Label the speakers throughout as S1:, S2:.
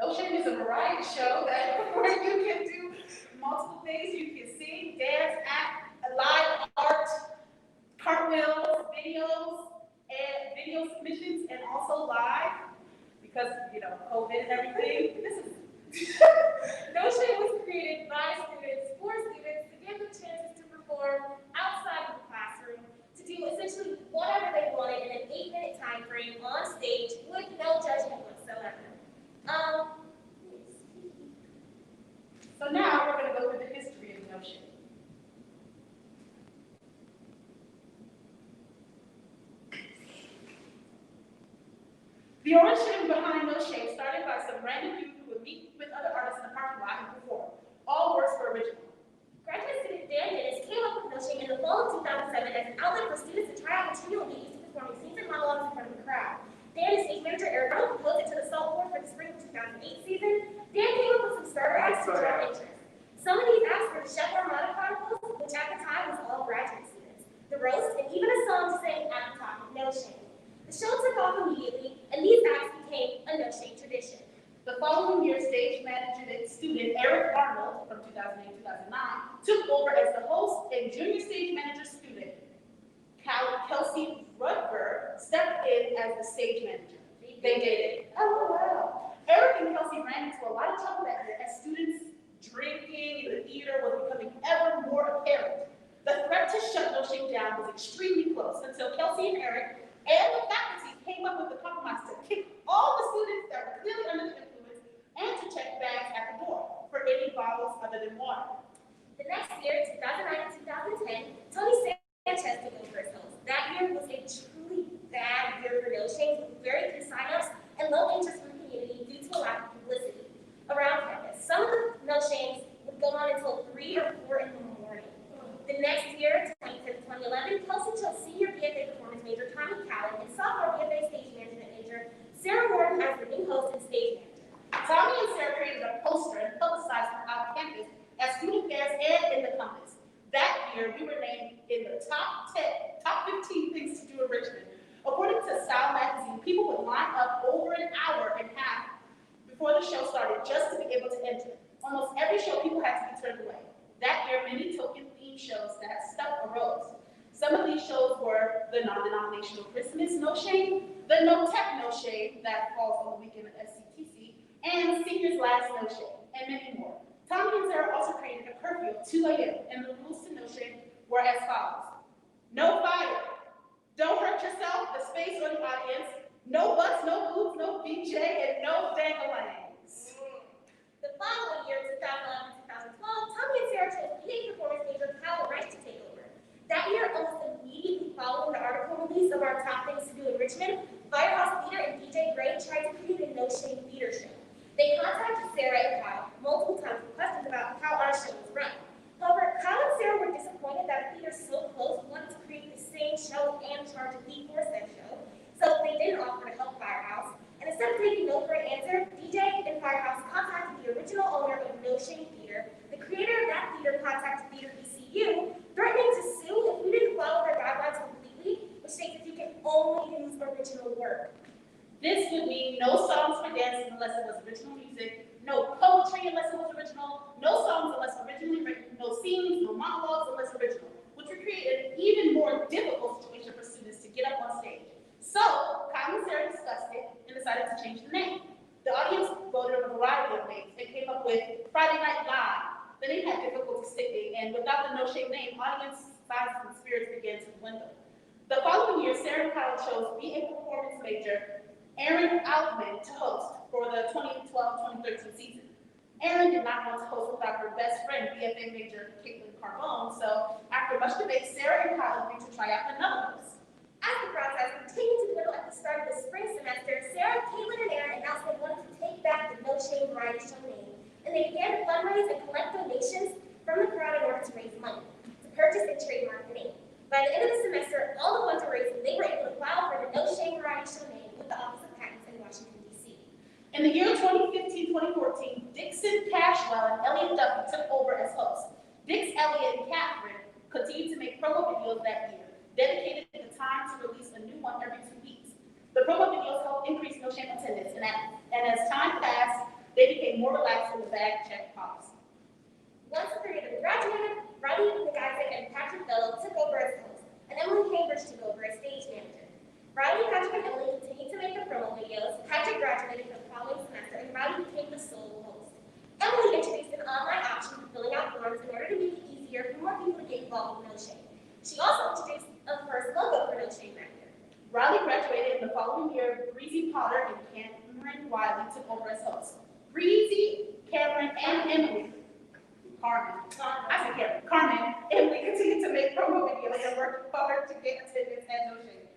S1: Notion is a variety show that where you can do multiple things. You can sing, dance, act, live art, cartwheels, videos, and video submissions, and also live because COVID and everything. This is
S2: Notion was created by students for students to give them chances to perform outside of the classroom, to do essentially whatever they wanted in an 8-minute time frame on stage with no judgment whatsoever.
S1: So now we're going to go through the history of Notion. The origin behind Notion started by some random dude who would meet with other artists in the parking lot and perform. All works were original.
S2: Graduate student Dan Dennis came up with Notion in the fall of 2007 as an outlet for students to try out material they used to performing scenes and monologues in front of the crowd. Dan and stage manager Eric Arnold proposed it to the Salt Board for the spring of 2008 season. Dan came up with some starter acts to draw interest. Some of these acts were the Chef Armada Chronicles, which at the time was all graduate students, the roast, and even a song to sing at the top of No Shame. The show took off immediately, and these acts became a No Shame tradition.
S1: The following year, stage management student Eric Arnold, from 2008-2009, took over as the host, and junior stage manager student Kelsey Rudberg stepped in as the stage manager. They dated. Oh, wow. Eric and Kelsey ran into a lot of trouble that year as students drinking in the theater was becoming ever more apparent. The threat to shut No Shame down was extremely close until Kelsey and Eric and the faculty came up with a compromise to kick all the students that were clearly under the influence and to check bags at the door for any bottles other than water.
S2: The next year, 2009 and 2010, Tony Sanchez took over as host. That year was a truly bad year for No Shame, with very few signups and low interest from the community due to a lack of publicity around campus. Some of the No Shames would go on until 3 or 4 in the morning. The next year, 2010-2011, Kelsey chose senior BFA performance major Tommy Callan and sophomore BFA stage management major Sarah Morton as the new host and stage manager.
S1: Tommy and Sarah created a poster and publicized throughout campus at student fairs and in the compass. That year, we were named in the top 15 things to do in Richmond. According to Style magazine, people would line up over an hour and a half before the show started just to be able to enter. Almost every show, people had to be turned away. That year, many token-themed shows that stuff arose. Some of these shows were the non-denominational Christmas No Shame, the No Tech No Shame that falls on the weekend of SCTC, and Seniors Last No Shame, and many more. Tommy and Sarah also created a curfew of 2 a.m., and the rules to No Shame were as follows. No fire, Don't hurt yourself, the space or the audience. No butts, no boobs, no BJ, and no dangalangs.
S2: The following year, 2011-2012, Tommy and Sarah chose PA performance major Kyle Rice to take over. That year, almost immediately following the article release of our Top Things to Do in Richmond, Firehouse Theater and DJ Gray tried to create a no-shame theater show. They contacted Sarah and Kyle multiple times with questions about how our show was run. However, Kyle and Sarah were disappointed that a theater so close wanted to create the same show and charge a fee for said show, so they didn't offer to help Firehouse. And instead of taking no for an answer, DJ and Firehouse contacted the original owner of No Shame Theater. The creator of that theater contacted Theater ECU, threatening to sue if we didn't follow their guidelines completely, which states that you can only use original work.
S1: This would mean no songs for dancing unless it was original music, no poetry unless it was original, no songs unless originally written, no scenes, no monologues unless original, which would create an even more difficult situation for students to get up on stage. So, Kyle and Sarah discussed it and decided to change the name. The audience voted on a variety of names and came up with Friday Night Live. The name had difficulty sticking, and without the No Shame name, audience sizes and spirits began to dwindle. The following year, Sarah and Kyle chose BA performance major Aaron Altman to host for the 2012-2013 season. Aaron did not want to host without her best friend, BFA major Caitlin Carbone, so after much debate, Sarah and Kyle agreed to try out another host.
S2: As the process continued to dwindle at the start of the spring semester, Sarah, Caitlin, and Aaron announced they wanted to take back the No Shame variety show name, and they began to fundraise and collect donations from the crowd in order to raise money to purchase and trademark the name. By the end of the semester, all the funds were raised, and they were able to file for the No Shame variety show name with the Office of Patents in Washington, D.C.
S1: In the year 2015-2014, Dixon Cashwell and Elliot Duffy took over as hosts. Dix, Elliot, and Catherine continued to make promo videos that year, dedicated the time to release a new one every 2 weeks. The promo videos helped increase No Shame attendance, and as time passed, they became more relaxed in the bag check policy.
S2: Once the three of them graduated, Riley McIsaac and Patrick Bellow took over as hosts, and Emily Cambridge took over as stage manager. Riley, Patrick, and Emily continued to make the promo videos. Patrick graduated for the following semester, and Riley became the sole host. Emily introduced an online option for filling out forms in order to make it easier for more people to get involved with No Shame. She also introduced a first logo for No Shame that year.
S1: Riley graduated in the following year. Breezy Potter and Cameron Wiley took over as hosts. Breezy, Cameron, and Emily, Carmen, Emily continued to make promo videos and worked hard to get attendance at No Shame.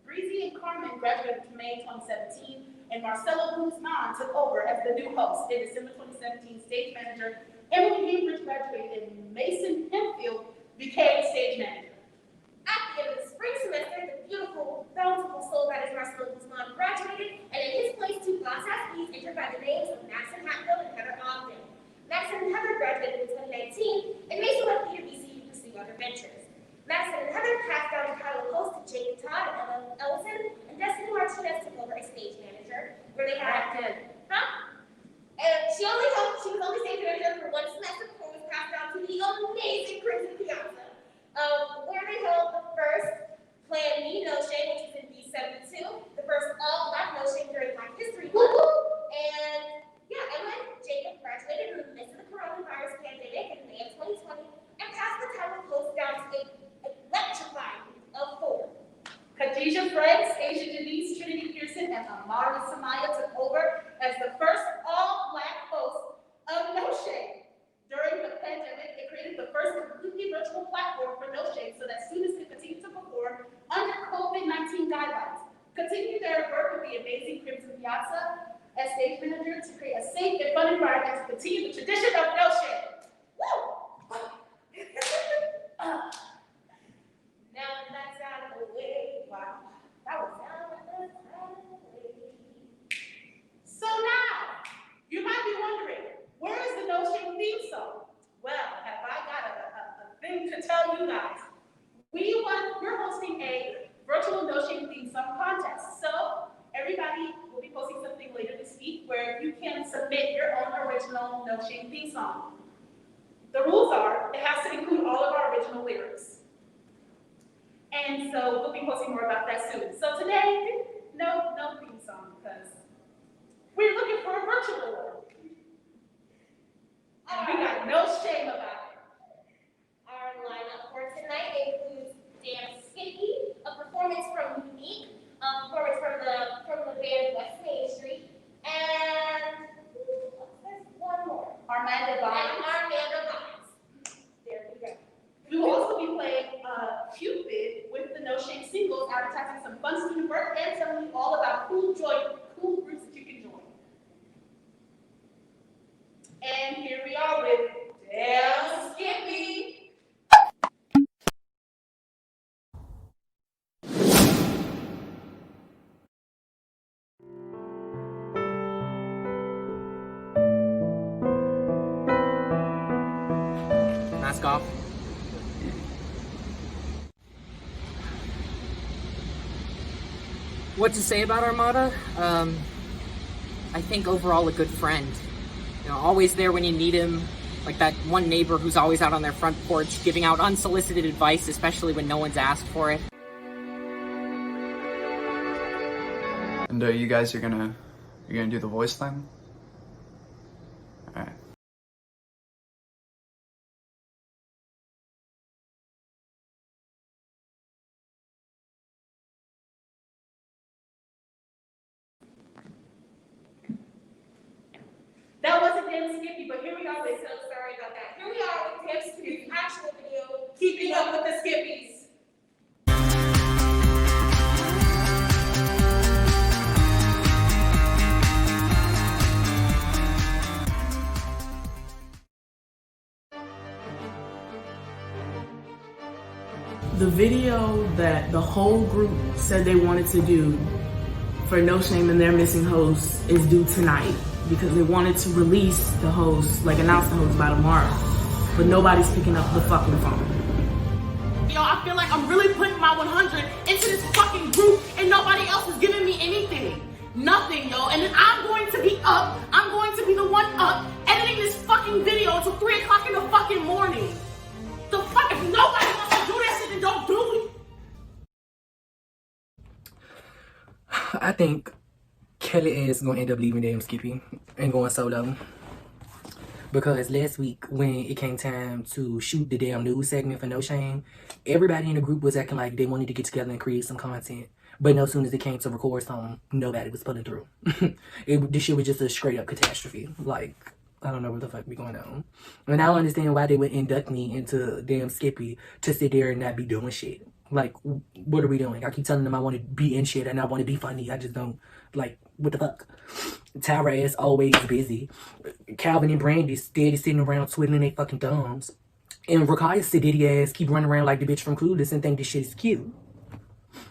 S1: Breezy and Carmen graduated in May 2017, and Marcelo Guzman took over as the new host. In December 2017, stage manager Emily Cambridge graduated, and Mason Hempfield became stage manager.
S2: At the end of the spring semester, the beautiful, bountiful soul that is Marcelo Guzman graduated, and in his place, 2 glass athletes entered by the names of Maxon Hatfield and Heather Ogden. Maxon and Heather graduated in 2019, and Mason left Theater BC to pursue other ventures. Maxon and Heather passed down the title of host to Jake Todd and Emma Ellison, and Destiny Martinez took over as stage manager, where they had And she was only stage manager for 1 semester before it was passed down to the amazing Crimson Piazza, where they held the first Plan Me No Shame, which was in D72, the first all-black No Shame during Black History Month. And yeah, Emma and Jacob graduated in the midst of the coronavirus pandemic in May of 2020 and passed the title of host down to a electrifying of 4.
S1: Khadijah Franks, Asjah Janece, Trinitee Pearson, and Amari Samya took over as the first all-black host of No Shame. During the pandemic, they created the first completely virtual platform for No Shame so that students could continue to perform under COVID-19 guidelines. Continue their work with the amazing Crimson Piazza as stage manager to create a safe and fun environment to continue the tradition of No Shame. Woo!
S2: Now that that's out of the way,
S1: Wow, that was
S2: now that that's out of the way.
S1: So now, you might be wondering, where is the No Shame theme song? Well, have I got a thing to tell you guys. We're hosting a virtual No Shame theme song contest. So everybody will be posting something later this week where you can submit your own original No Shame theme song. The rules are, it has to include all of our original lyrics. And so we'll be posting more about that soon. So today, no theme song because we're looking for a virtual one. And we got no shame about it.
S2: Our lineup for tonight includes Dance Skippy, a performance from
S1: Cupid with the No Shame singles, advertising some fun student work and telling you all about cool groups that you can join. And here we are with Damn Skippy.
S3: Mask off. What to say about Armada? I think overall a good friend. You know, always there when you need him. Like that one neighbor who's always out on their front porch giving out unsolicited advice, especially when no one's asked for it.
S4: And you guys are gonna do the voice thing? Alright.
S1: That wasn't Damn Skippy, but here we are with
S2: So sorry about that. Here we are with Damn Skippy's actual video.
S1: Keeping Up with the Skippies.
S5: The video that the whole group said they wanted to do for No Shame and their missing hosts is due tonight because they wanted to release the host, like announce the host by tomorrow, but nobody's picking up the fucking phone. Yo, I feel like I'm really putting my 100 into this fucking group and nobody else is giving me anything. Nothing, yo. And then I'm going to be up, I'm going to be the one up editing this fucking video until 3 o'clock in the fucking morning. The fuck, if nobody wants to do that shit, then don't do it.
S3: I think Kelly is gonna end up leaving Damn Skippy and going solo. Because last week, when it came time to shoot the damn news segment for No Shame, everybody in the group was acting like they wanted to get together and create some content. But no soon as it came to record something, nobody was pulling through. This shit was just a straight up catastrophe. Like, I don't know what the fuck be going on. And I don't understand why they would induct me into Damn Skippy to sit there and not be doing shit. Like, what are we doing? I keep telling them I want to be in shit and I want to be funny. I just don't, like, what the fuck? Tyra is always busy. Calvin and Brandy steady sitting around twiddling their fucking thumbs. And Rakai's sedity ass keep running around like the bitch from Clueless and think this shit is cute.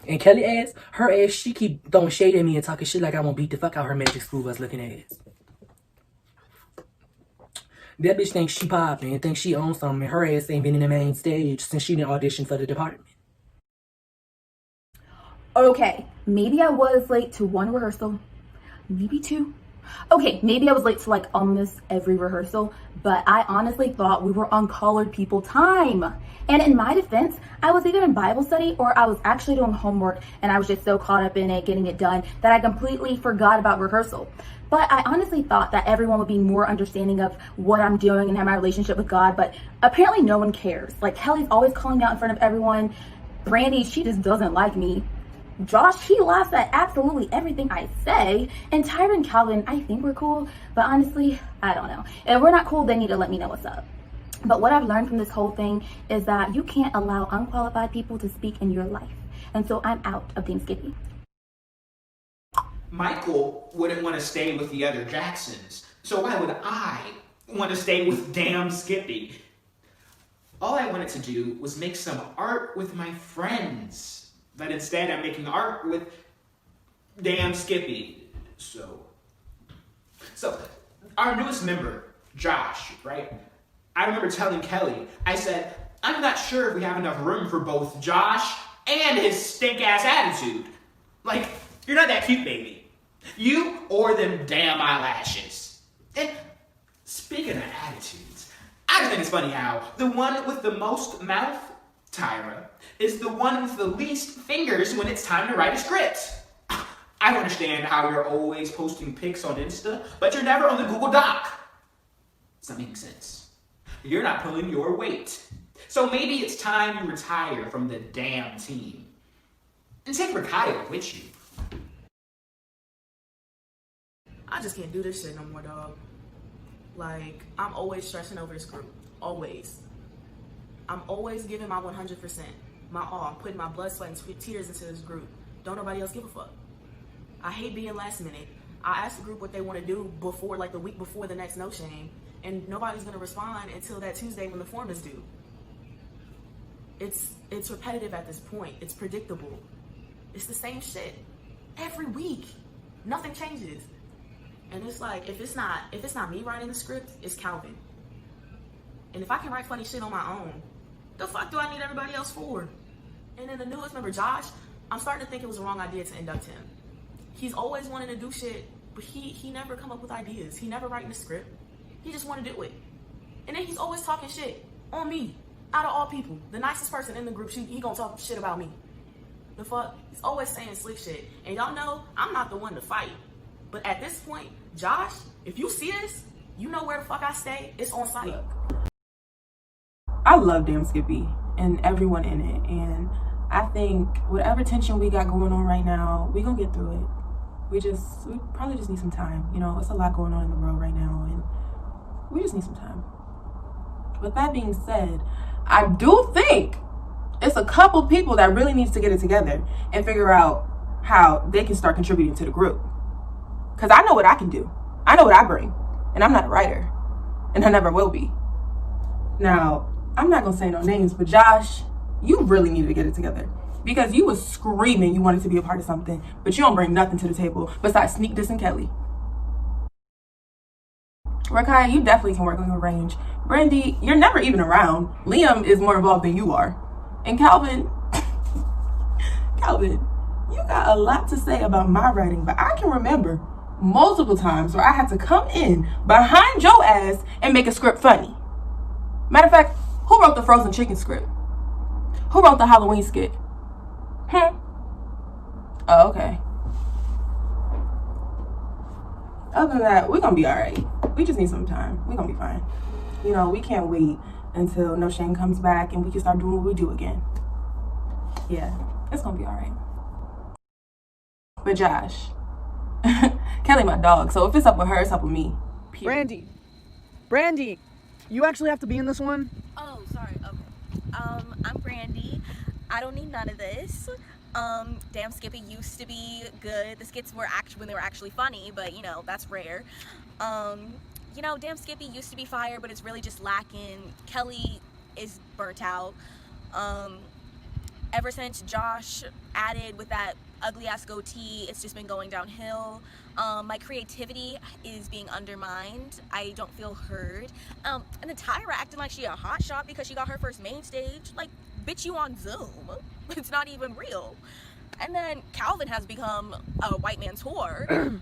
S3: And Kelly ass, her ass, she keep throwing shade at me and talking shit like I won't beat the fuck out her magic school bus looking ass. That bitch thinks she popping and thinks she owns something, and her ass ain't been in the main stage since she didn't audition for the department.
S6: Okay, maybe I was late to one rehearsal, maybe two. Okay, maybe I was late to like almost every rehearsal, but I honestly thought we were on colored people time. And in my defense, I was either in Bible study or I was actually doing homework, and I was just so caught up in it, getting it done, that I completely forgot about rehearsal. But I honestly thought that everyone would be more understanding of what I'm doing and have my relationship with God, but apparently no one cares. Like, Kelly's always calling me out in front of everyone. Brandy, she just doesn't like me. Josh, he laughs at absolutely everything I say. And Tyra and Calvin, I think we're cool, but honestly, I don't know. If we're not cool, they need to let me know what's up. But what I've learned from this whole thing is that you can't allow unqualified people to speak in your life. And so I'm out of Team Skippy.
S7: Michael wouldn't want to stay with the other Jacksons, so why would I want to stay with damn Skippy? All I wanted to do was make some art with my friends, but instead I'm making art with damn Skippy. So our newest member, Josh, right? I remember telling Kelly, I said, I'm not sure if we have enough room for both Josh and his stink-ass attitude. Like, you're not that cute, baby. You or them damn eyelashes. And speaking of attitudes, I just think it's funny how the one with the most mouth, Tyra, is the one with the least fingers when it's time to write a script. I don't understand how you're always posting pics on Insta, but you're never on the Google Doc. It's not making sense. You're not pulling your weight. So maybe it's time you retire from the damn team. And take Rakaya with you.
S5: I just can't do this shit no more, dog. Like, I'm always stressing over this group. Always. I'm always giving my 100%. my all. I'm putting my blood, sweat, and tears into this group. Don't nobody else give a fuck. I hate being last minute. I asked the group what they want to do before, like the week before the next No Shame, and nobody's gonna respond until that Tuesday when the form is due. It's repetitive at this point. It's predictable. It's the same shit every week. Nothing changes. And it's like, if it's not me writing the script, it's Calvin. And if I can write funny shit on my own, the fuck do I need everybody else for? And then the newest member, Josh, I'm starting to think it was the wrong idea to induct him. He's always wanting to do shit, but he never come up with ideas. He never writing the script. He just want to do it. And then he's always talking shit on me, out of all people. The nicest person in the group, he gonna talk shit about me. The fuck? He's always saying slick shit. And y'all know, I'm not the one to fight. But at this point, Josh, if you see this, you know where the fuck I stay. It's on site. I love Damn Skippy and everyone in it. And I think whatever tension we got going on right now, we gonna get through it. We probably just need some time. You know, it's a lot going on in the world right now, and we just need some time. With that being said, I do think it's a couple people that really needs to get it together and figure out how they can start contributing to the group. Because I know what I can do. I know what I bring. And I'm not a writer. And I never will be. Now, I'm not going to say no names, but Josh, you really need to get it together. Because you was screaming you wanted to be a part of something, but you don't bring nothing to the table besides sneak dissing Kelly. Rakai, you definitely can work on your range. Brandy, you're never even around. Liam is more involved than you are. And Calvin, you got a lot to say about my writing, but I can remember multiple times where I had to come in behind your ass and make a script funny. Matter of fact, who wrote the frozen chicken script? Who wrote the Halloween skit? Oh, okay. Other than that, we're gonna be all right. We just need some time. We're gonna be fine. You know, we can't wait until No Shame comes back and we can start doing what we do again. Yeah, it's gonna be all right. But Josh, Kelly my dog, so if it's up with her, it's up with me. Period.
S8: Brandy, you actually have to be in this one?
S9: Oh, sorry, okay. I'm Brandy. I don't need none of this. Damn Skippy used to be good. The skits were when they were actually funny, but you know, that's rare. You know, Damn Skippy used to be fire, but it's really just lacking. Kelly is burnt out. Ever since Josh added with that ugly ass goatee, it's just been going downhill. My creativity is being undermined. I don't feel heard. And then Tyra acting like she a hot shot because she got her first main stage. Like, bitch, you on Zoom. It's not even real. And then Calvin has become a white man's whore.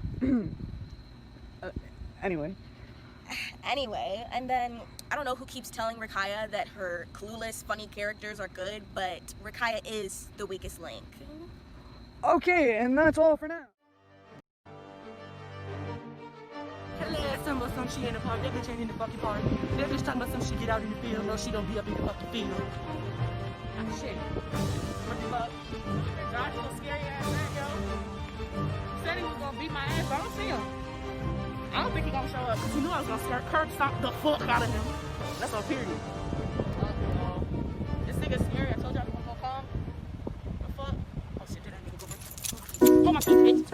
S8: Anyway,
S9: and then I don't know who keeps telling Rakaya that her clueless, funny characters are good, but Rakaya is the weakest link.
S8: okay, and that's all for now.
S10: Kelly ass talking about some she ain't a part. That bitch ain't in the fucking party. That bitch talking about some she get out in the field. No, she don't be up in the fucking field. Ah, shit. What the fuck? That Josh little scary ass man, yo. Said he was gonna beat my ass, but I don't see him. I don't think he gonna show up, because he knew I was gonna curb stomp the fuck out of him. That's on period. This nigga's scary. I told y'all he was gonna come. The fuck? Oh shit, did that nigga go? Hold my feet, bitch.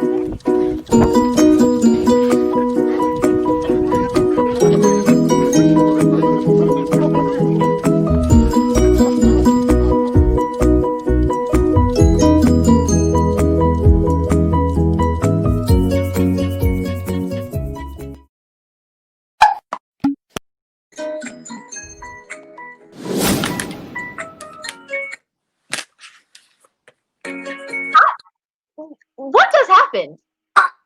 S11: What just happened?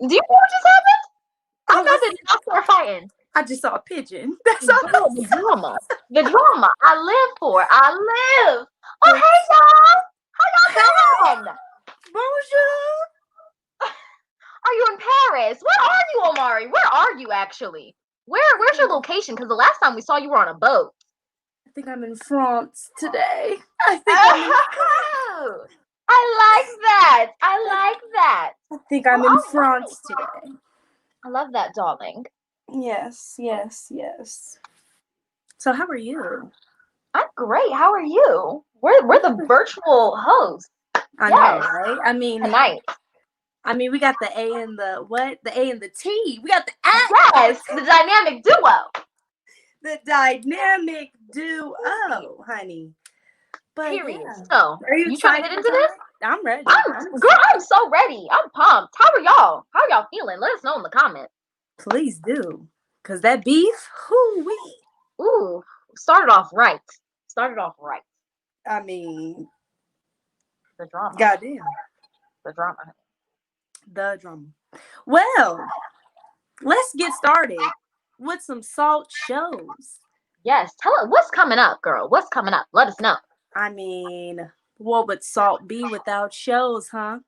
S11: Do you know what just happened? I thought that y'all start fighting.
S12: I just saw a pigeon. That's all.
S11: Oh, the drama. The drama. I live for. I live. Oh, hey, y'all. How y'all doing?
S12: Bonjour.
S11: Are you in Paris? Where are you, Amari? Where are you, actually? Where's your location? Because the last time we saw you were on a boat.
S12: I think I'm in France today. I think I'm in
S11: I like that.
S12: I think I'm in France today.
S11: I love that, darling.
S12: Yes. So how are you?
S11: I'm great. How are you? We're the virtual hosts.
S12: I
S11: Yes.
S12: know, right?
S11: Tonight.
S12: We got the A and the what? The A and the T. We got the act.
S11: Yes, the dynamic duo.
S12: The dynamic duo, honey. But
S11: Period.
S12: yeah.
S11: So,
S12: Are you
S11: trying to get into this?
S12: I'm ready.
S11: I'm so ready. I'm pumped. How are y'all? How are y'all feeling? Let us know in the comments.
S12: Please do. Cause that beef, whoo-wee.
S11: Ooh, started off right.
S12: I mean,
S11: The drama.
S12: goddamn.
S11: The drama.
S12: The drama. Well, let's get started with some salt shows.
S11: Yes, tell us what's coming up, girl. What's coming up? Let us know.
S12: I mean, what would salt be without shows, huh?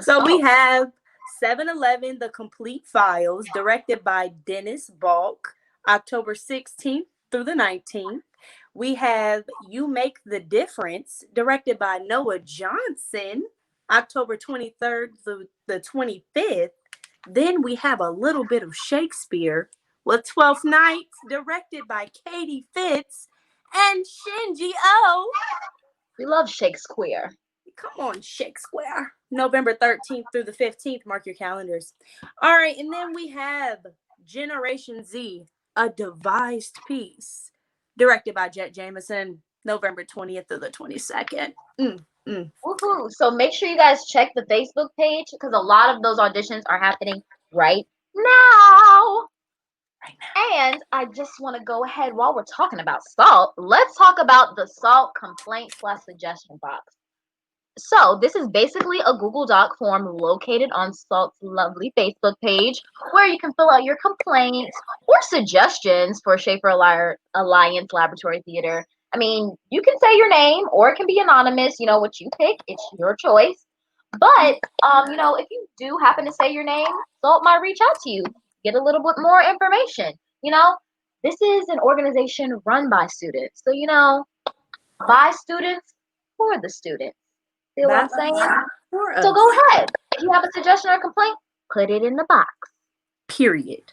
S12: So we have 7-Eleven, The Complete Files, directed by Dennis Balk, October 16th through the 19th. We have You Make the Difference, directed by Noah Johnson, October 23rd through the 25th. Then we have A Little Bit of Shakespeare with 12th Nights, directed by Katie Fitz and Shinji O.
S11: We love Shakespeare.
S12: Come on, Shakespeare. November 13th through the 15th. Mark your calendars. All right, and then we have Generation Z, A Devised Piece, directed by Jet Jameson, November 20th through the 22nd.
S11: Woohoo! So make sure you guys check the Facebook page because a lot of those auditions are happening right now. And I just want to go ahead while we're talking about salt. Let's talk about the salt complaint / suggestion box. So this is basically a Google Doc form located on Salt's lovely Facebook page where you can fill out your complaints or suggestions for Schaefer Alliance Laboratory Theater. I mean, you can say your name or it can be anonymous. You know what you pick. It's your choice. But, if you do happen to say your name, Salt might reach out to you, get a little bit more information. This is an organization run by students. So, by students for the students. See what I'm saying? So go ahead. If you have a suggestion or complaint, put it in the box.
S12: Period.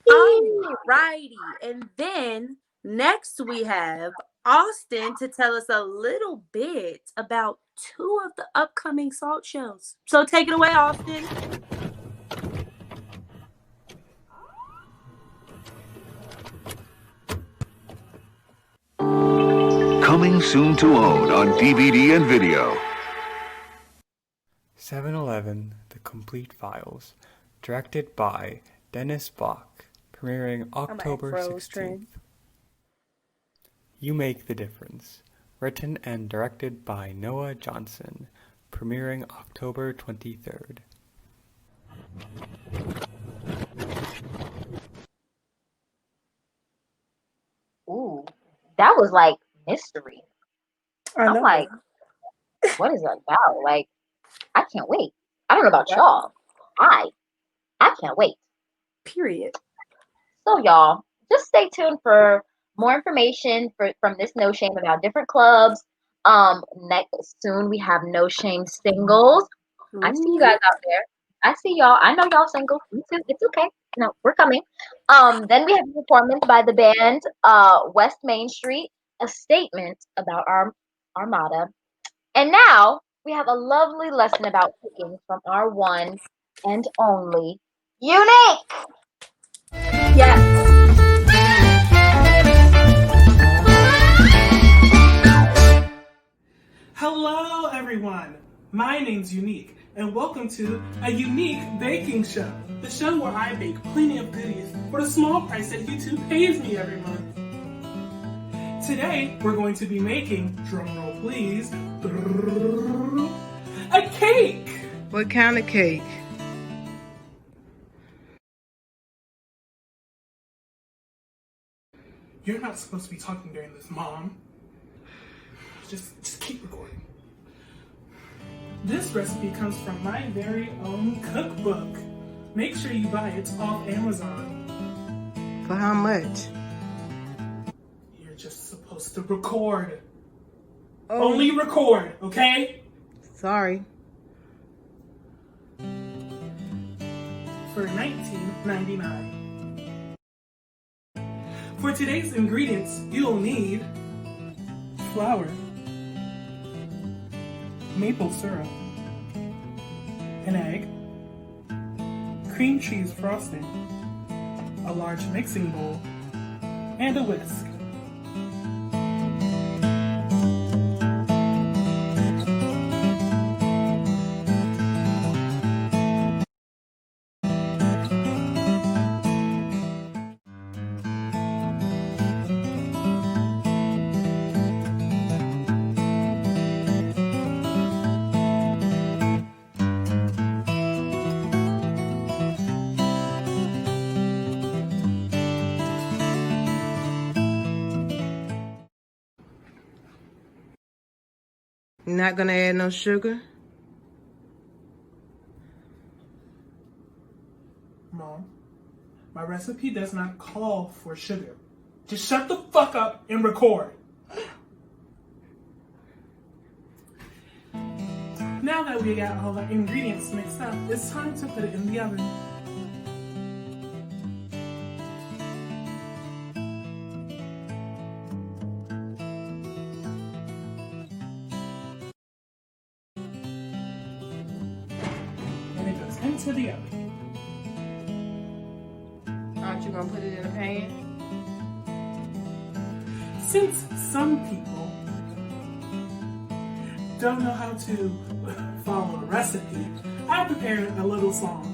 S12: Alrighty. And then next we have Austin to tell us a little bit about 2 of the upcoming SALT shows. So take it away, Austin.
S13: Coming soon to own on DVD and video.
S14: 7-Eleven, The Complete Files, directed by Dennis Bach, premiering October 16th. You Make the Difference, written and directed by Noah Johnson, premiering October 23rd.
S11: Ooh, that was like mystery. I'm like, what is that about? Like, I can't wait. I don't know about y'all. I can't wait.
S12: Period.
S11: So y'all, just stay tuned for more information from this No Shame about different clubs. Next soon we have No Shame singles. I see you guys out there. I see y'all. I know y'all single. Me too. It's okay. No, we're coming. Then we have a performance by the band West Main Street, a statement about our Armada. And now we have a lovely lesson about cooking from our one and only Unique.
S12: Yes.
S15: Hello, everyone. My name's Unique, and welcome to a unique baking show. The show where I bake plenty of goodies for the small price that YouTube pays me every month. Today, we're going to be making, drumroll please, a cake.
S16: What kind of cake?
S15: You're not supposed to be talking during this, Mom. Just keep recording. This recipe comes from my very own cookbook. Make sure you buy it off Amazon.
S16: For how much?
S15: You're just supposed to record. Oh. Only record, okay?
S16: Sorry.
S15: For $19.99. For today's ingredients, you'll need flour, maple syrup, an egg, cream cheese frosting, a large mixing bowl, and a whisk.
S16: You're not gonna add no sugar?
S15: Mom, my recipe does not call for sugar. Just shut the fuck up and record. Now that we got all the ingredients mixed up, it's time to put it in the oven. And it goes into the oven.
S16: Aren't you gonna put it in a pan?
S15: Since some people don't know how to follow a recipe, I prepared a little song.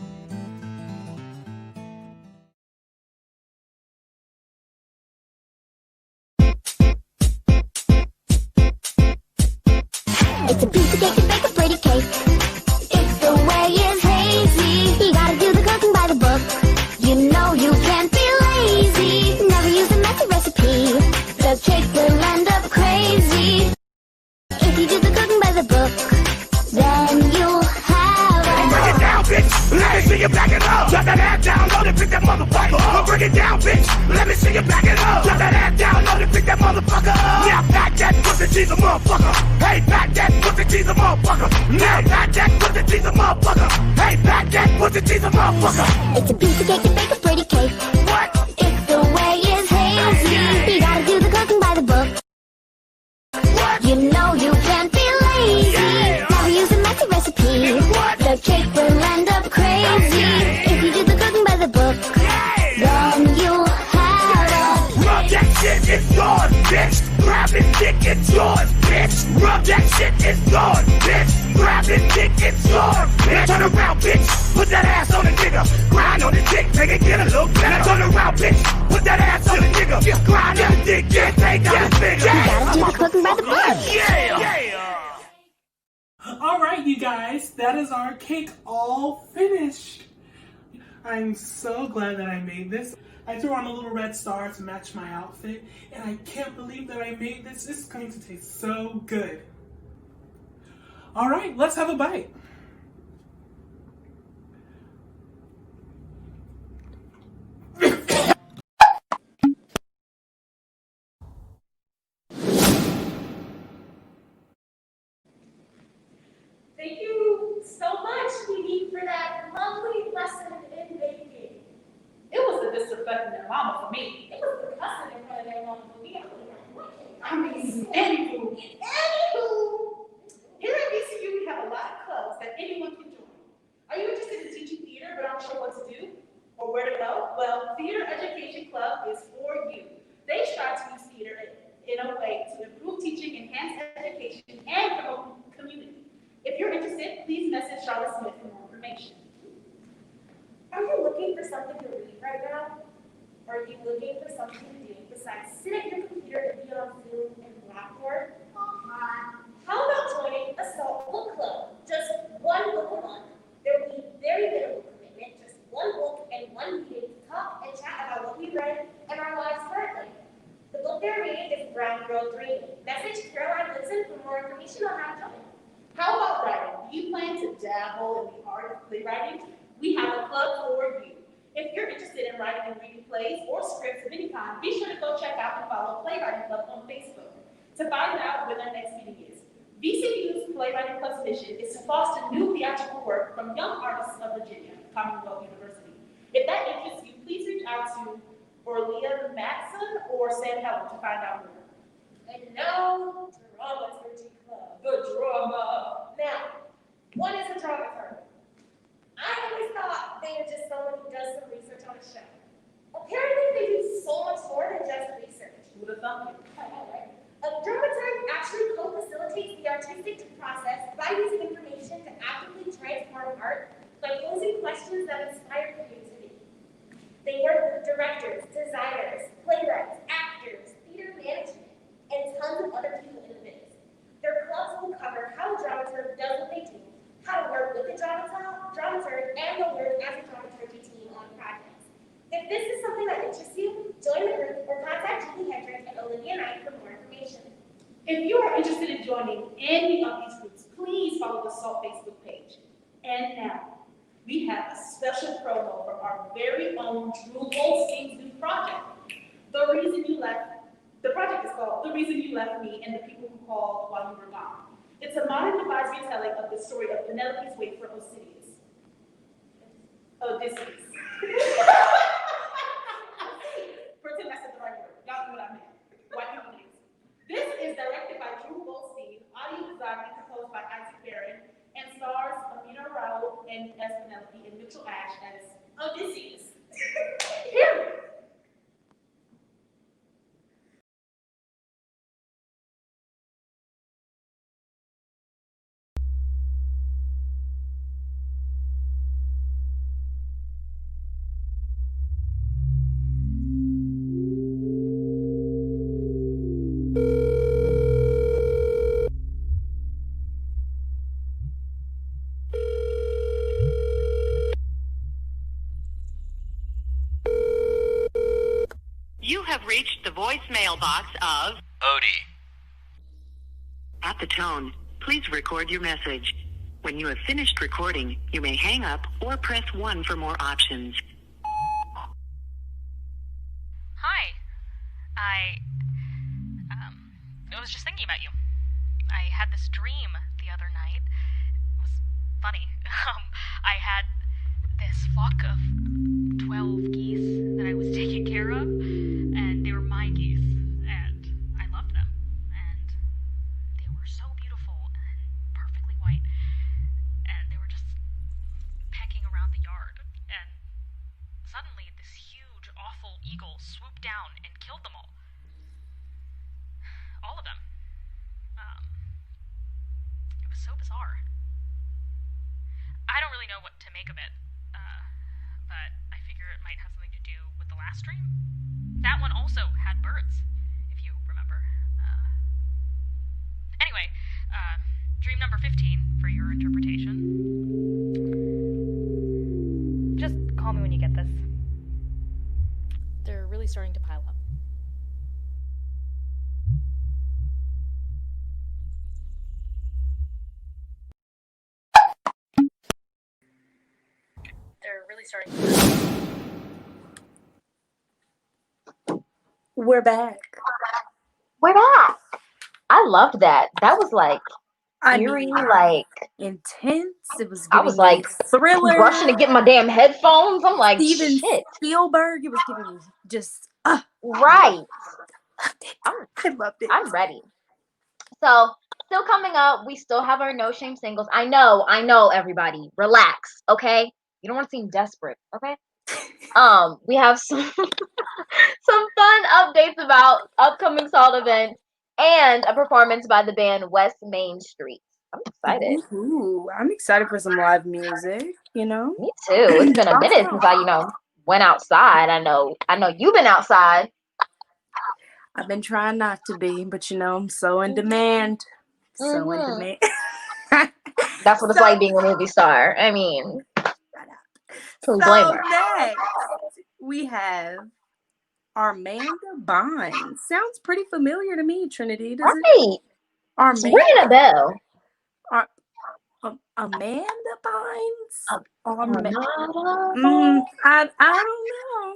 S17: It's a piece of cake to bake a pretty cake. It's the way it's hazy. You gotta do the cooking by the book. You know you can't be lazy. Never use a messy recipe. The cake will end up crazy. If you do the cooking by the book, then you'll have a
S18: break it down, bitch. Let me see you back it up. Drop that ass down, load it, pick that motherfucker up. Break it down, bitch. Let me see you back it up. Drop that ass down, load it, pick that motherfucker up. Now back that pussy, she's a motherfucker. Hey, back that pussy, she's a motherfucker. Now back that pussy, she's a motherfucker. Hey, back that pussy, she's a motherfucker.
S17: It's a piece of cake to bake a pretty cake.
S18: What?
S17: It's the way it's hazy. You gotta do the cooking by the book.
S18: What?
S17: You know you can't be lazy. Never use a messy recipe. The cake will end up crazy. If you do the cooking by the book, then you'll have a
S18: rub that shit, it's yours, bitch. Grab it, dick, it's yours, bitch. Rub that shit, it's yours, bitch. Grab it, dick, it's yours, bitch. Now turn around, bitch. Put that ass on the nigga. Grind on the dick, make it get a little better. Now turn around, bitch. Put that ass on the nigga. Just grind on the dick, get take down the finger.
S17: You gotta do the cooking by the book.
S18: Yeah.
S15: All right, you guys, that is our cake all finished. I'm so glad that I made this. I threw on a little red star to match my outfit, and I can't believe that I made this. It's going to taste so good. All right, let's have a bite.
S2: Thank you so much, Phoebe, for that lovely lesson in baking.
S1: It was the disrespecting their mama for me.
S2: It was the cussing in front of their mama for me.
S1: I mean, anywho, here at VCU we have a lot of clubs that anyone can join. Are you interested in teaching theater but aren't sure what to do or where to go? Well, Theater Education Club is for you. They strive to use theater in a way to improve teaching, enhance education, and promote community. If you're interested, please message Charlotte Smith for more information.
S2: Are you looking for something to read right now? Or are you looking for something to do besides sit at your computer and be on Zoom and Blackboard? How about joining a Salt Book Club? Just one book a month. There will be very minimal commitment, just one book and one meeting to talk and chat about what we read and our lives currently. The book they're reading is Brown Girl Dreaming. Message Caroline Woodson for more information on how to join.
S1: How about writing? Do you plan to dabble in the art of playwriting? We have a club for you. If you're interested in writing and reading plays or scripts of any kind, be sure to go check out and follow Playwriting Club on Facebook to find out when their next meeting is. VCU's Playwriting Club's mission is to foster new theatrical work from young artists of Virginia, Commonwealth University. If that interests you, please reach out to Orleah Matson or Sam Helen to find out more.
S2: And now, Dramaturgy Club, the drama. Now, what is a dramaturg? I always thought they were just someone who does some research on a show. Apparently, they do so much more than just research.
S1: Who would have thought?
S2: I know, right? A dramaturg actually co-facilitates the artistic process by using information to actively transform art by posing questions that inspire creativity. They work with directors, designers, playwrights, actors, theater management, and tons of other people in the biz. Their clubs will cover how a dramaturg does what they do, how to work with the dramaturg, and they'll work as a dramaturgy team on projects. If this is something that interests you, join the group or contact Julie Hendrick and Olivia Knight for more information.
S1: If you are interested in joining any of these groups, please follow the SALT Facebook page. And now, we have a special promo from our very own Drew Goldstein's new project. The project is called The Reason You Left Me and the People Who Called While You Were Gone. It's a modern devised retelling of the story of Penelope's wait for Odysseus. Pretend I said the right word. Y'all know what I meant. White people names. This is directed by Drew Goldstein, audio designed and composed by Isaac Barron, and stars Amina Rao and as Penelope and Mitchell Ash as Odysseus. Period.
S19: You have reached the voicemail box of
S20: Odie.
S19: At the tone, please record your message. When you have finished recording, you may hang up or press 1 for more options.
S21: Hi. I was just thinking about you. I had this dream the other night. It was funny. I had this flock of 12 geese that I was taking care of, and they were my geese, and I loved them, and they were so beautiful and perfectly white, and they were just pecking around the yard, and suddenly this huge, awful eagle swooped down and killed them all. All of them. It was so bizarre. I don't really know what to make of it, but I figure it might have something to do with the last dream. That one also had birds, if you remember. Anyway, dream number 15 for your interpretation. Just call me when you get this. They're really starting to pile up. They're really starting to...
S12: We're back.
S11: We're back. I loved that. That was like eerie, like
S12: intense. It was.
S11: I was like
S12: thriller.
S11: Rushing to get my damn headphones. I'm like,
S12: Steven
S11: shit.
S12: Spielberg. It was giving me just
S11: right.
S12: I loved it.
S11: I'm ready. So, still coming up, we still have our No Shame singles. I know, everybody. Relax, okay? You don't want to seem desperate, okay? We have some some fun updates about upcoming SALT events and a performance by the band West Main Street. I'm excited.
S12: Ooh, I'm excited for some live music, you know?
S11: Me too. It's been a minute since I, went outside. I know you've been outside.
S12: I've been trying not to be, but I'm so in demand. So in demand.
S11: That's what it's like being a movie star. I mean, who blame her?
S12: Next, we have Armada Bynes. Sounds pretty familiar to me, Trinity. Does it?
S11: It's ringing a bell.
S12: Amanda Bynes?
S11: Armada?
S12: I don't know.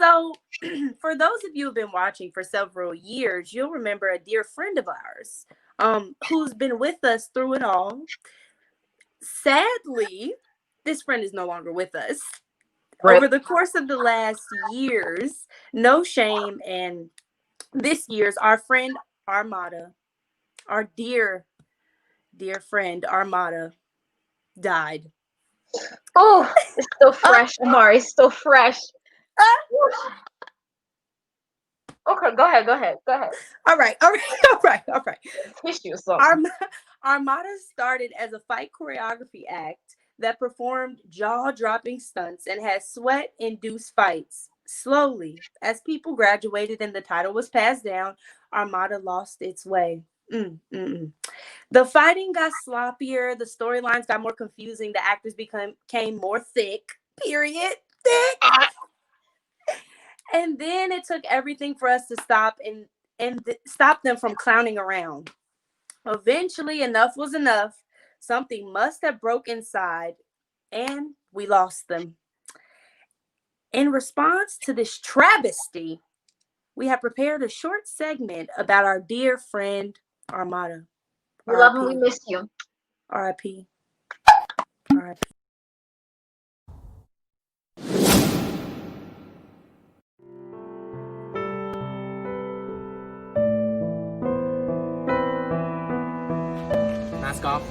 S12: So, for those of you who've been watching for several years, you'll remember a dear friend of ours who's been with us through it all. Sadly, this friend is no longer with us.
S11: Right.
S12: Over the course of the last years, No Shame and this year's, our friend Armada, our dear friend Armada, died.
S11: Oh, it's still fresh, Amari. It's still fresh. Okay, go ahead.
S12: All right.
S11: Tissue or something.
S12: Armada started as a fight choreography act that performed jaw-dropping stunts and had sweat-induced fights. Slowly, as people graduated and the title was passed down, Armada lost its way. The fighting got sloppier, the storylines got more confusing, the actors became more thick. Period. Thick. And then it took everything for us to stop stop them from clowning around. Eventually, enough was enough. Something must have broke inside, and we lost them. In response to this travesty, we have prepared a short segment about our dear friend Armada.
S11: We love and we miss you.
S12: R.I.P. R.I.P.
S3: Mask off.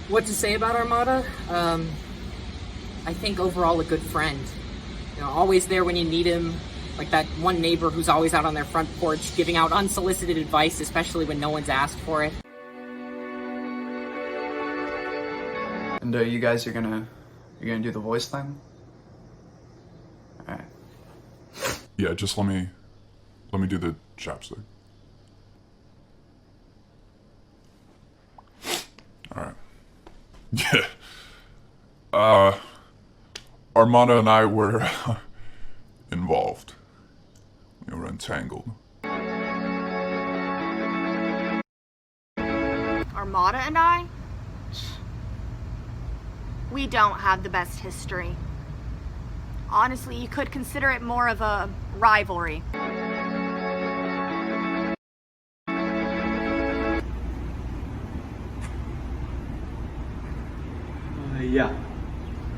S3: What to say about Armada? I think overall a good friend. You know, always there when you need him. Like that one neighbor who's always out on their front porch giving out unsolicited advice, especially when no one's asked for it.
S4: And you guys are gonna do the voice thing? Alright.
S20: Yeah, just let me do the chapstick. Alright. Yeah. Armada and I were involved. We were entangled.
S22: Armada and I? We don't have the best history. Honestly, you could consider it more of a rivalry.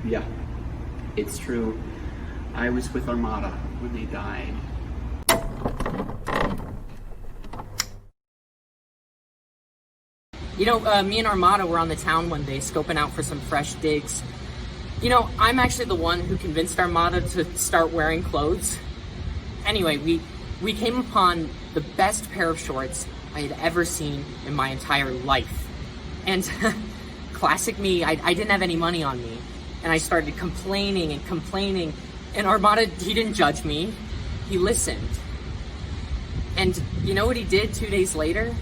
S23: Yeah. It's true. I was with Armada when they died.
S3: You know, me and Armada were on the town one day scoping out for some fresh digs. You know, I'm actually the one who convinced Armada to start wearing clothes. Anyway, we came upon the best pair of shorts I had ever seen in my entire life. And classic me, I didn't have any money on me. And I started complaining. And Armada, he didn't judge me. He listened. And you know what he did 2 days later?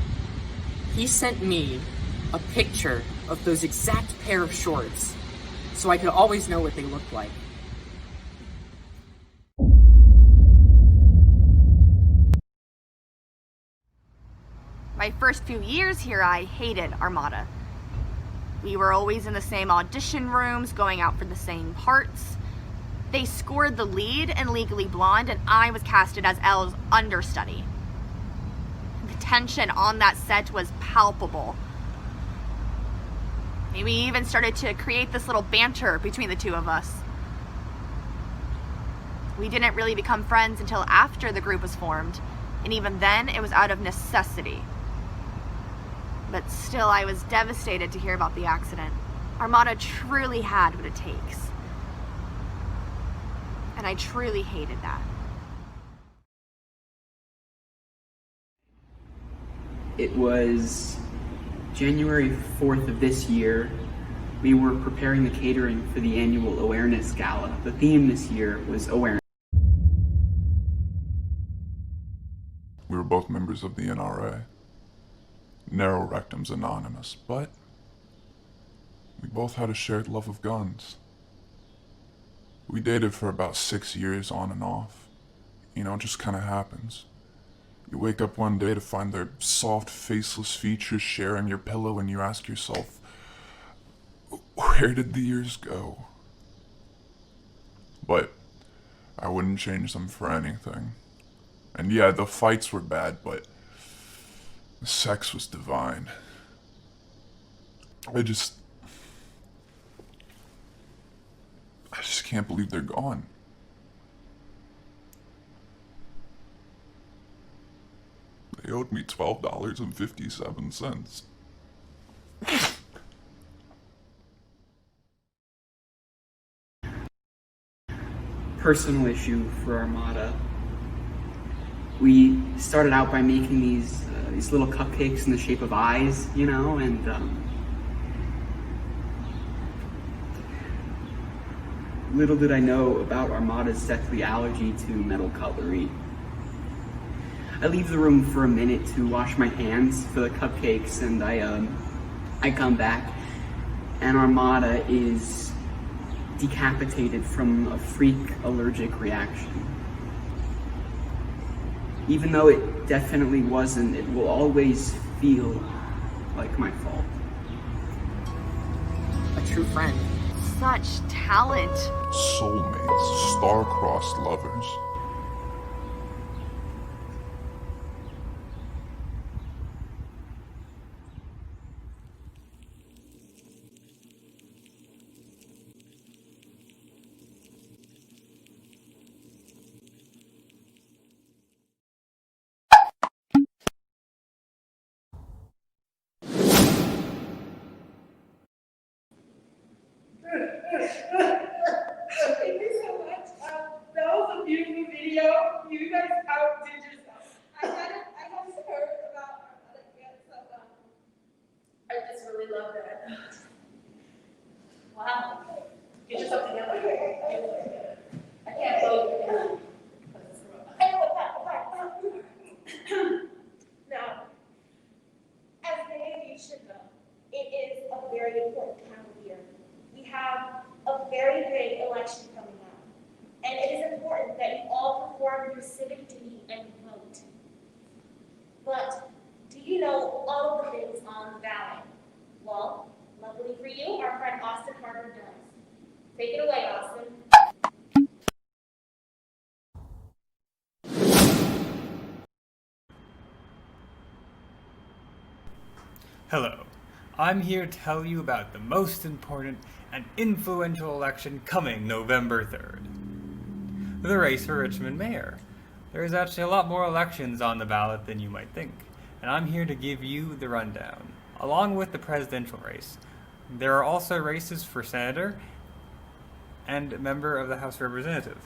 S3: He sent me a picture of those exact pair of shorts so I could always know what they looked like.
S22: My first few years here, I hated Armada. We were always in the same audition rooms, going out for the same parts. They scored the lead in Legally Blonde, and I was casted as Elle's understudy. The tension on that set was palpable. We even started to create this little banter between the two of us. We didn't really become friends until after the group was formed, and even then it was out of necessity. But still, I was devastated to hear about the accident. Armada truly had what it takes. And I truly hated that.
S23: It was January 4th of this year. We were preparing the catering for the annual awareness gala. The theme this year was awareness.
S20: We were both members of the NRA. Narrow Rectums Anonymous, but we both had a shared love of guns. We dated for about 6 years on and off. You know, it just kind of happens. You wake up one day to find their soft, faceless features sharing your pillow and you ask yourself, where did the years go? But I wouldn't change them for anything. And yeah, the fights were bad, but the sex was divine. I just can't believe they're gone. owed me $12.57.
S23: Personal issue for Armada. We started out by making these little cupcakes in the shape of eyes, you know, and little did I know about Armada's deathly allergy to metal cutlery. I leave the room for a minute to wash my hands for the cupcakes, and I come back, and Armada is decapitated from a freak allergic reaction. Even though it definitely wasn't, it will always feel like my fault.
S22: A true friend. Such talent.
S20: Soulmates, star-crossed lovers.
S1: Thank you so much. That was a beautiful video. You guys outdid yourself. I hadn't heard about Armada yet, so I just really love that. Wow. Get yourself together. I can't believe it.
S2: Now, as many of you should know, it is a very important time of year. We have a very big election coming up, and it is important that you all perform your civic duty and vote. But do you know all of the things on the ballot? Well, luckily for you, our friend Austin Harper does. Take it away, Austin.
S14: Hello, I'm here to tell you about the most important and influential election coming November 3rd. The race for Richmond mayor. There is actually a lot more elections on the ballot than you might think, and I'm here to give you the rundown. Along with the presidential race, there are also races for senator and member of the House of Representatives.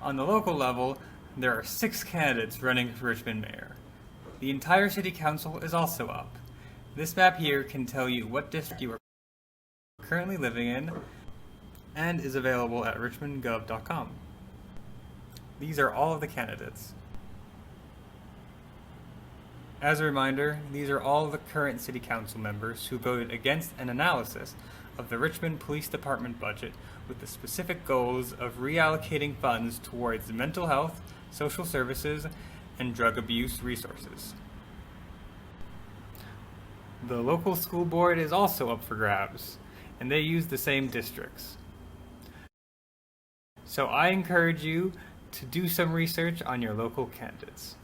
S14: On the local level, there are 6 candidates running for Richmond mayor. The entire city council is also up. This map here can tell you what district you are currently living in and is available at richmondgov.com. These are all of the candidates. As a reminder, these are all of the current city council members who voted against an analysis of the Richmond Police Department budget with the specific goals of reallocating funds towards mental health, social services, and drug abuse resources. The local school board is also up for grabs, and they use the same districts. So I encourage you to do some research on your local candidates.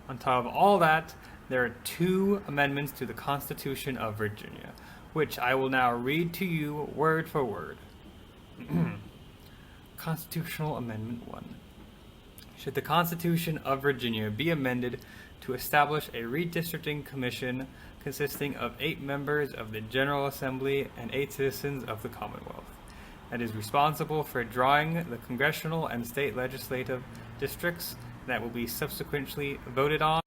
S14: On top of all that, there are 2 amendments to the Constitution of Virginia, which I will now read to you word for word. Constitutional Amendment 1. Should the Constitution of Virginia be amended to establish a redistricting commission consisting of 8 members of the General Assembly and 8 citizens of the Commonwealth, that is responsible for drawing the congressional and state legislative districts that will be subsequently voted on,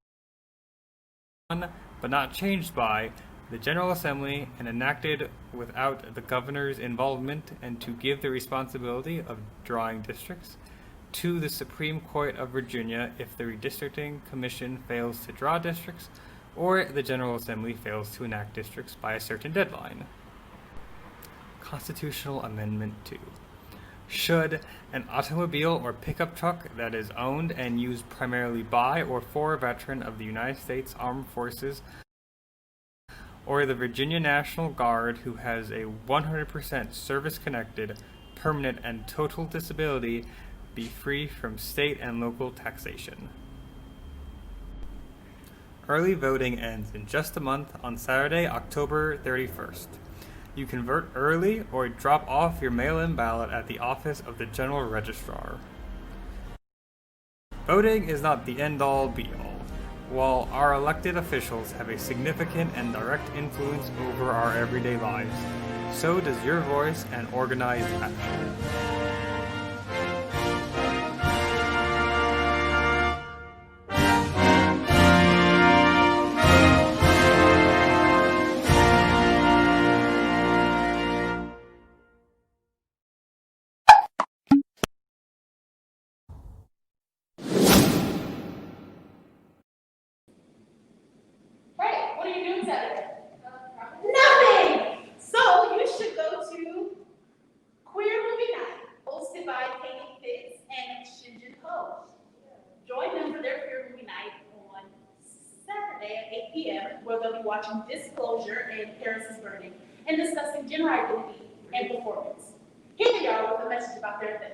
S14: but not changed by, the General Assembly and enacted without the governor's involvement, and to give the responsibility of drawing districts to the Supreme Court of Virginia if the redistricting commission fails to draw districts or the General Assembly fails to enact districts by a certain deadline. Constitutional Amendment 2. Should an automobile or pickup truck that is owned and used primarily by or for a veteran of the United States Armed Forces or the Virginia National Guard who has a 100% service-connected, permanent, and total disability be free from state and local taxation? Early voting ends in just a month on Saturday, October 31st. You can vote early or drop off your mail-in ballot at the office of the General Registrar. Voting is not the end-all, be-all. While our elected officials have a significant and direct influence over our everyday lives, so does your voice and organized action.
S1: Hey, what are you doing Saturday? Nothing! So you should go to Queer Movie Night, hosted by Katie Fitz and Shinjin Ho. Join them for their Queer Movie Night on Saturday at 8 p.m., where they'll be watching Disclosure and Paris is Burning and discussing gender identity and performance. Here they are with a message about their event.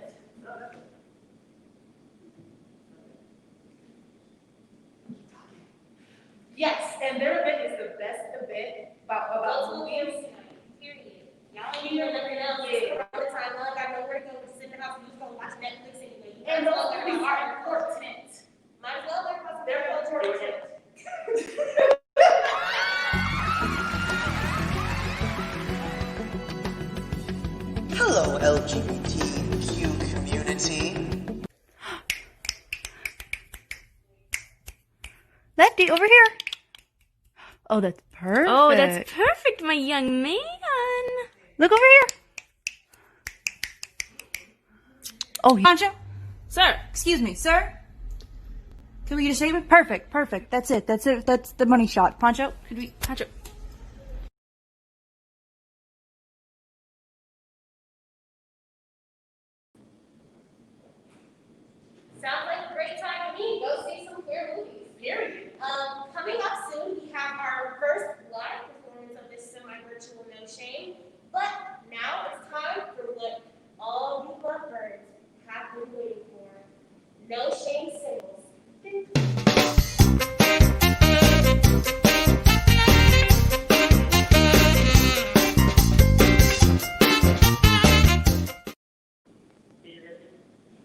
S1: Yes, and their event is the best event about movies.
S2: Period. Y'all ain't even nothing else. Yeah. All the time, I got nowhere to go. Just sit in the house and just go watch Netflix anyway.
S1: And those movies are important.
S2: Might as well learn about
S1: They're important.
S5: Hello, LGBTQ community.
S6: Lefty, over here. Oh, that's perfect.
S7: Oh, that's perfect, my young man.
S6: Look over here. Oh, Pancho?
S7: Sir.
S6: Excuse me, sir? Can we get a statement? Perfect. That's it. That's the money shot. Pancho?
S7: Pancho.
S2: Sounds like a great time to me. Go see some queer movies.
S1: Period.
S2: Coming up soon, we have our first live performance of this semi-virtual No Shame. But now it's time for what all you lovebirds have been waiting for. No Shame singles.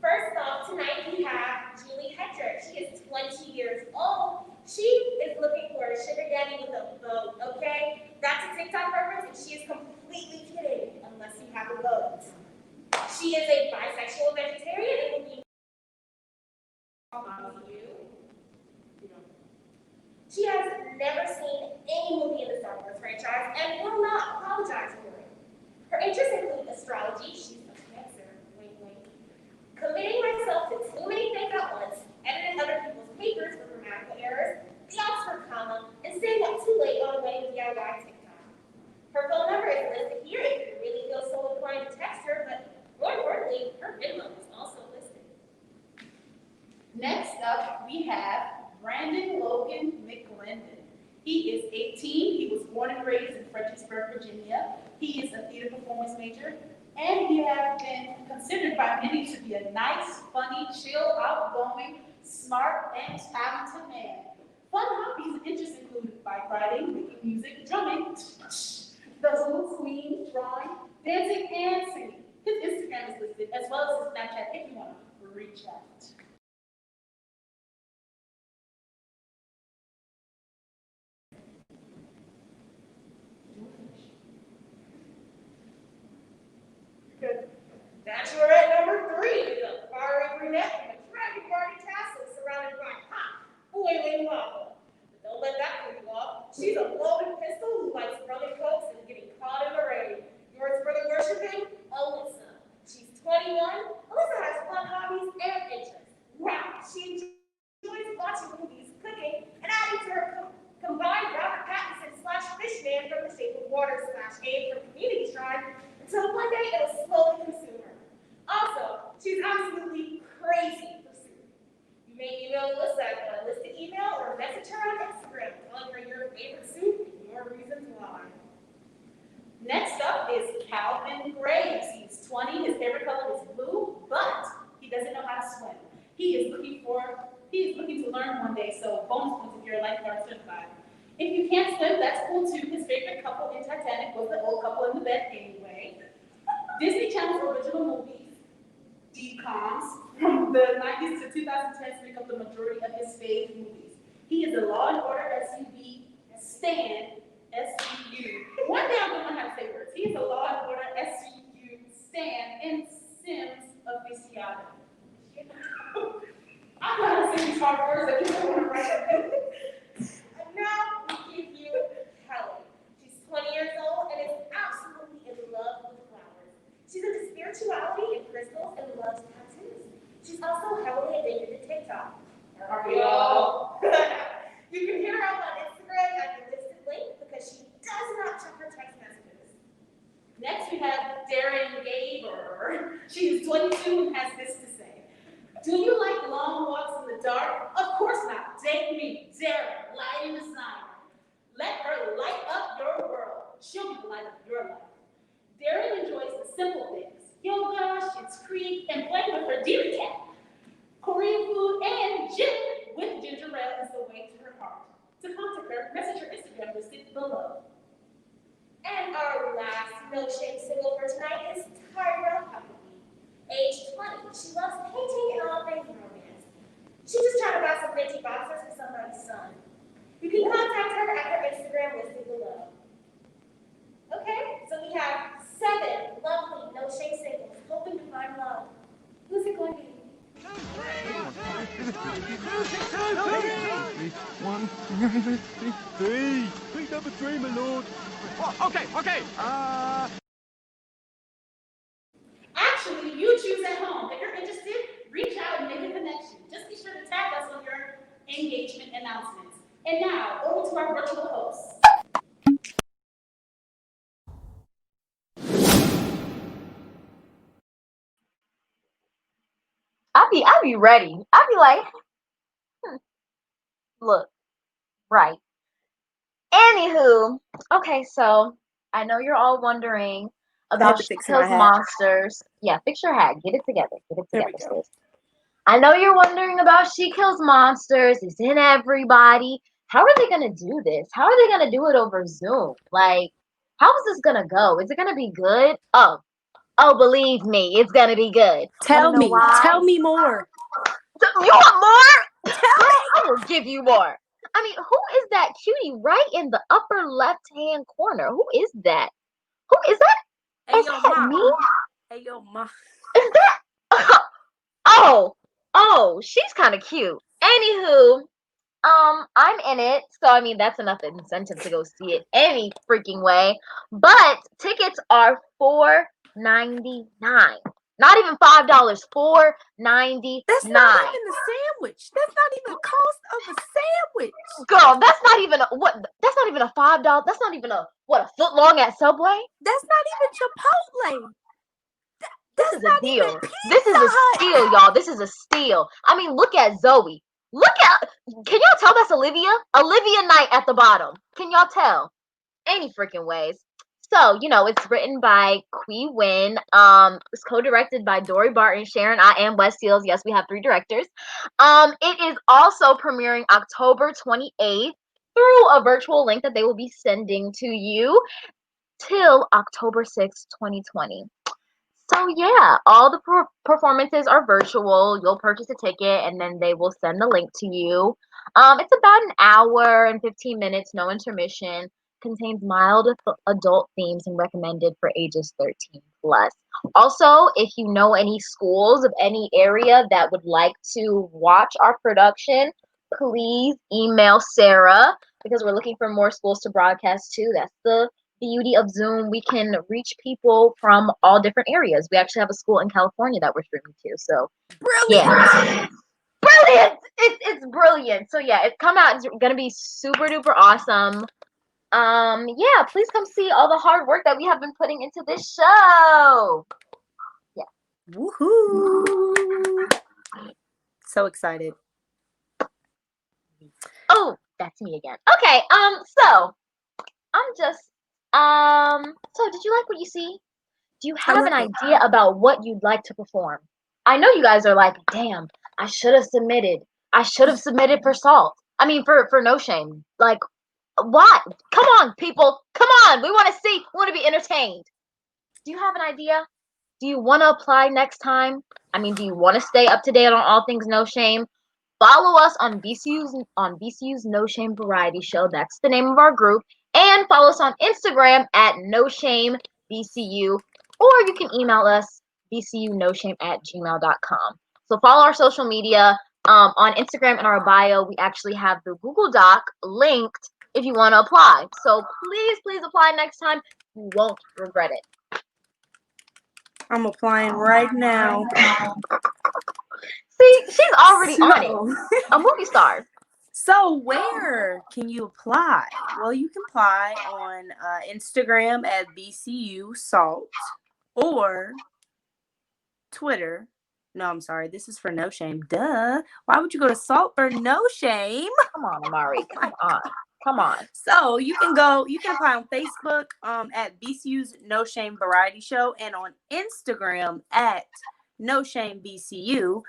S2: First off, tonight we have Julie Hedger. She is 20 years old. She is looking for a sugar daddy with a boat, okay? That's a TikTok reference, and she is completely kidding, unless you have a boat. She is a bisexual vegetarian and will be She has never seen any movie in the Star Wars franchise and will not apologize for it. Her interests include astrology, she's a Cancer, wink wink, committing myself to too many things at once, editing other people's papers for grammatical errors, the Oxford comma, and staying up too late on a wedding DIY TikTok. Her phone number is listed here if you really feel so inclined to text her, but more importantly, her Venmo is also listed.
S1: Next up, we have Brandon Logan McClendon. He is 18. He was born and raised in Fredericksburg, Virginia. He is a theater performance major, and he has been considered by many to be a nice, funny, chill, outgoing, smart, and talented man. Fun hobbies and interests include bike riding, making music, drumming, the little queen, drawing, dancing, and singing. His Instagram is listed, as well as his Snapchat if you want to reach out.
S2: Good. Bachelorette number 3 is a fiery brunette with a dragon garden tassel surrounded by hot, boiling lava. But don't let that put you off. She's a loaded pistol who likes running coats and getting caught in the rain. Yours for the worshiping, Alyssa. She's 21. Alyssa has fun hobbies and interests. Wow, she enjoys watching movies, cooking, and adding to her combined Robert Pattinson / Fishman from The Shape of Water / Aid from Community Shrine, until one day it'll slowly consume her. Also, she's absolutely crazy for soup. You may email Alyssa at a listed email or message her on Instagram telling her your favorite soup and your reasons why.
S1: Next up is Calvin Graves. He's 20. His favorite color is blue, but he doesn't know how to swim. He is looking to learn one day, so bonus points if you're a lifeguard certified. If you can't swim, that's cool too. His favorite couple in Titanic was the old couple in the bed anyway. Disney Channel's original movies, DComs, from the 90s to 2010s make up the majority of his favorite movies. He is a Law and Order SUV Stan SVU. One day I'm going to learn how to say words. He is a Law and Order SVU Stan and Sims aficionado. I know how to say these hard words that people want to write.
S2: And now we give you Helen. She's 20 years old and is absolutely in love with flowers. She's into spirituality and crystals and loves tattoos. She's also heavily addicted to TikTok.
S1: Are we all?
S2: You can hit her up on Instagram at the listed link because she does not check her text messages.
S1: Next we have Darren Gaber. She is 22 and has this to say. Do you like long walks in the dark? Of course not. Date me, Darren, lighting designer. Let her light up your world. She'll be the light of your life. Darren enjoys the simple things. Yoga, Schitt's Creek, and playing with her deer cat. Korean food and gin with ginger ale is the way to her heart. To contact her, message her Instagram listed below.
S2: And our last no shame single for tonight is Tyra Huckabee. Age 20. She loves painting and all things romance. She just tried to buy some Fenty boxers for somebody's son. You can contact her at her Instagram listed below. Okay, so we have 7 lovely no shame singles hoping to find love. Who's it going to be?
S18: One, three. Please number 3, my lord. Oh, okay.
S1: Actually, you choose at home. If you're interested, reach out and make a connection. Just be sure to tag us on your engagement announcements. And now, over to our virtual hosts.
S11: I be ready. I be like, look, right. Anywho, okay, so I know you're all wondering about She Kills Monsters. Yeah, fix your hat. Get it together. Sis. I know you're wondering about She Kills Monsters. It's in everybody. How are they gonna do this? How are they gonna do it over Zoom? Like, how is this gonna go? Is it gonna be good? Oh, believe me, it's gonna be good.
S12: Tell me more.
S11: You want more? I will give you more. I mean, who is that cutie right in the upper left-hand corner? Who is that? Who is that? Is that me?
S12: Hey, yo, ma.
S11: Is that? Oh, she's kind of cute. Anywho, I'm in it, so I mean that's enough incentive to go see it any freaking way. But tickets are $4.99. Not even $5. $4.99.
S12: That's not even the sandwich. That's not even the cost of a sandwich.
S11: Girl, that's not even that's not even a $5. That's not even a foot long at Subway.
S12: That's not even Chipotle.
S11: This is a deal. This is a steal, y'all. This is a steal. I mean, look at Zoe. Can y'all tell that's Olivia? Olivia Knight at the bottom. Can y'all tell? Any freaking ways. So, it's written by Qui Win. It's co-directed by Dory Barton, Sharon I Am, Wes Seals. Yes, we have 3 directors. It is also premiering October 28th through a virtual link that they will be sending to you till October 6th, 2020. So yeah, all the performances are virtual. You'll purchase a ticket and then they will send the link to you. It's about an hour and 15 minutes, no intermission. Contains mild adult themes and recommended for ages 13 plus. Also, if you know any schools of any area that would like to watch our production, please email Sarah because we're looking for more schools to broadcast to. That's the beauty of Zoom. We can reach people from all different areas. We actually have a school in California that we're streaming to. So
S12: brilliant.
S11: Yeah. Brilliant. It's brilliant. So yeah, it's come out. It's gonna be super duper awesome. Yeah, please come see all the hard work that we have been putting into this show. Yeah.
S12: Woohoo. So excited.
S11: Oh, that's me again. Okay, so I'm just so did you like what you see? Do you have an idea about what you'd like to perform? I know you guys are like, damn, I should have submitted. I should have submitted for Salt. I mean for No Shame. Like, what? Come on, people. Come on. We want to see. We want to be entertained. Do you have an idea? Do you want to apply next time? I mean, do you want to stay up to date on all things No Shame? Follow us on BCU's No Shame Variety Show. That's the name of our group. And follow us on Instagram at NoShameBCU. Or you can email us bcunoshame@gmail.com. So follow our social media. On Instagram in our bio, we actually have the Google Doc linked if you want to apply. So please apply next time. You won't regret it.
S12: I'm applying right now.
S11: See, she's already on it. A movie star.
S12: So where can you apply? Well, you can apply on Instagram at BCU Salt or Twitter. No, I'm sorry. This is for No Shame. Duh. Why would you go to Salt for No Shame?
S11: Come on, Amari. Come on.
S12: So you can apply on Facebook at BCU's No Shame Variety Show and on Instagram at No Shame BCU.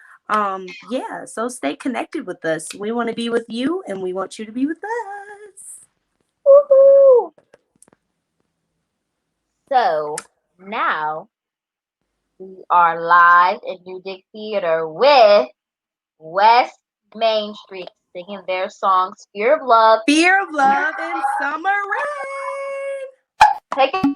S12: Yeah, so stay connected with us. We want to be with you and we want you to be with us.
S11: Woohoo! So now we are live in New Dick Theater with West Main Street singing their song Fear of Love
S12: and Summer Rain.
S11: Take it.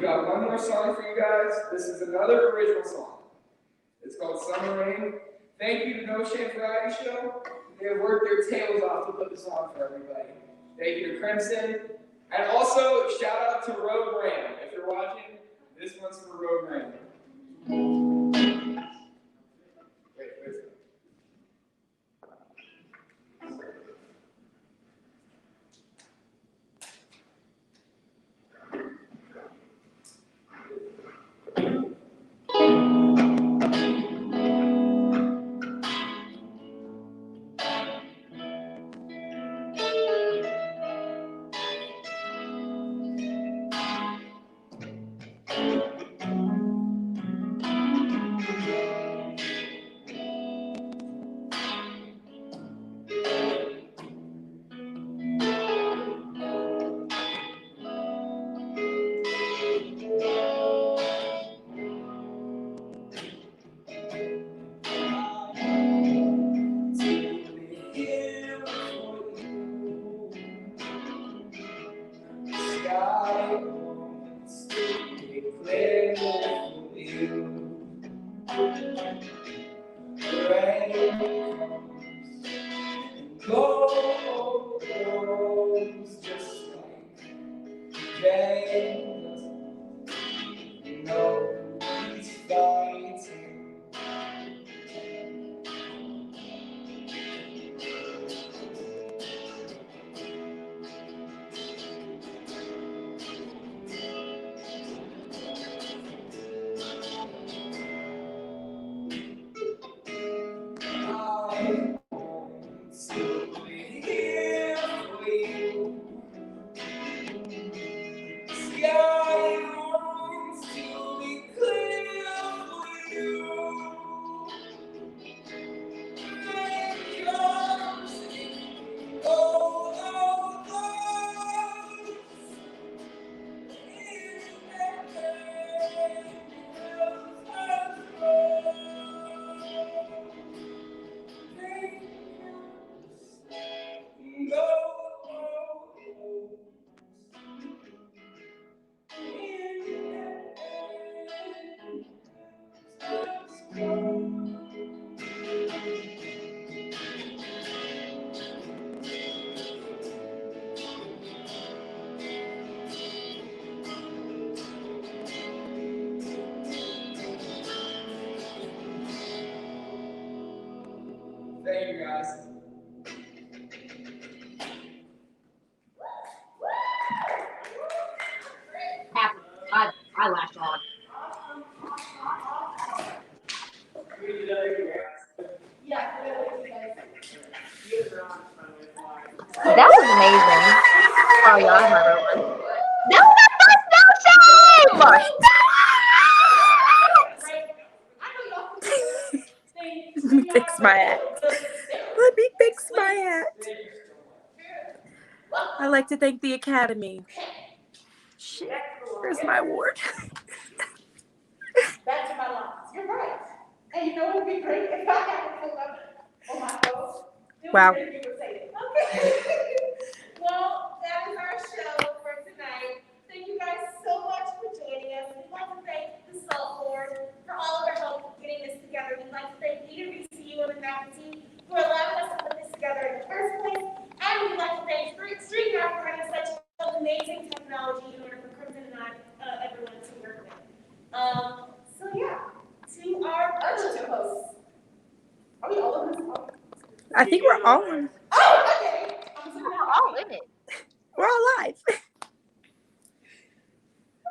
S8: We've got one more song for you guys. This is another original song. It's called Summer Rain. Thank you to No Shame Variety Show. They have worked their tails off to put this on for everybody. Thank you to Crimson. And also, shout out to Road Ram. If you're watching, this one's for Road Ram. Thank you, guys.
S11: I latched on. That was amazing. Oh, y'all have my real one.
S12: Let me fix my act. Let me fix my act. I'd like to thank the Academy. Shit, where's my award?
S1: Back to my lines. You're right. And you know what would be great if I had to pull up on my phone?
S12: Wow.
S1: Okay. Well, that is our show for tonight. Thank you guys so much for joining us. We'd like to thank the SALT Board for all of their help getting this together. We'd like to thank EWCU and the faculty for allowing us to put this together in the first place. And we'd like to thank Streamyard for having such amazing technology in order for Crimson and everyone to work with. So yeah, to our other hosts. Are we all in this?
S12: I think we're all in.
S1: Oh, okay.
S11: We're all in it.
S12: We're all live.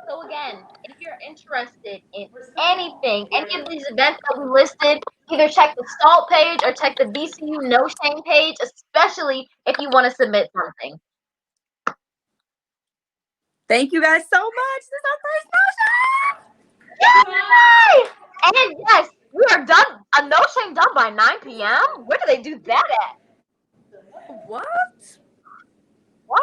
S11: So again, if you're interested in anything, any of these events that we listed, either check the SALT page or check the VCU No Shame page, especially if you want to submit something.
S12: Thank you guys so much. This is our first No Shame.
S11: Yay! And yes, we are done. A No Shame done by 9 p.m. Where do they do that at?
S12: What?
S11: What?